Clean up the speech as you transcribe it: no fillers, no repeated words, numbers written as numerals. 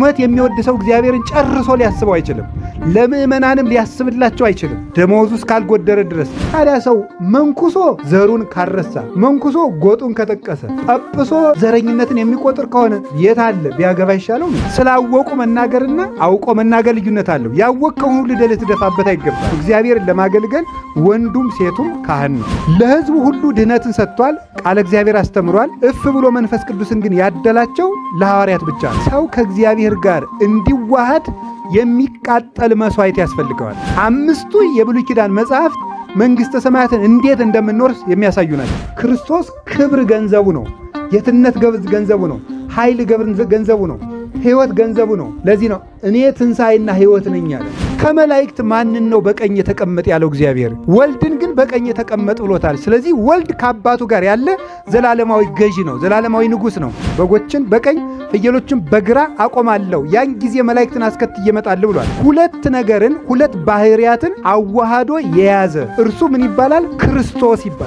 ሞት የሚወድ ሰው እግዚአብሔርን ጨርሶ ሊያስበው አይችልም። ለምእመናንም ሊያስብላቸው አይችልም ደመወዙ እስካልጎደረ ድረስ። ታዲያ ሰው መንኩሶ ዘሩን ካረሳ፣ መንኩሶ ጎጡን ከጠቀሰ፣ ጳጵሶ ዘረኝነትን የሚቆጥር ከሆነ የት አለ ቢያገባ ይሻለው? ስላወቁ መናገርና አውቆ መናገር ልዩነት አለው። ያወቅከውን ሁሉ ልትደፋበት አይገባም። እግዚአብሔርን ለማገልገል ወንዱም ሴቱም ካህን ነው። ለሕዝቡ ሁሉ ድህነትን ሰጥቷል። ቃለ እግዚአብሔር አስተምሯል። እፍ ብሎ መንፈስ ቅዱስን ግን ያደላቸው ለሐዋርያት ብቻ ነው። ሰው ከእግዚአብሔር ጋር እንዲዋሃድ የሚቃጠል መስዋዕት ያስፈልገዋል። 5ቱ የብሉይ ኪዳን መጽሐፍት መንግሥተ ሰማያትን እንዴት እንደምንወርስ የሚያሳዩ ናቸው። ክርስቶስ ክብር ገንዘቡ ነው። የትነት ገንዘቡ ነው። ኃይል ገንዘቡ ነው። ሕይወት ገንዘቡ ነው። ለዚህ ነው እኔ ትንሣኤና ሕይወት ነኝ ያለ። ከመላእክት ማንን ነው በቀኝ የተቀመጥ ያለው? እግዚአብሔር። ወልድን ግን በቀኝ የተቀመጥ ብሎታል። ስለዚህ ወልድ ከአባቱ ጋር ያለ ዘላለማዊ ገዢ ነው፣ ዘላለማዊ ንጉሥ ነው። በጎችን በቀኝ ፍየሎችን በግራ አቆማለሁ፣ ያን ጊዜ መላእክትን አስከትዬ እመጣለሁ ብሏል። ሁለት ነገርን፣ ሁለት ባህሪያትን አዋሃዶ የያዘ እርሱ ምን ይባላል? ክርስቶስ ይባላል።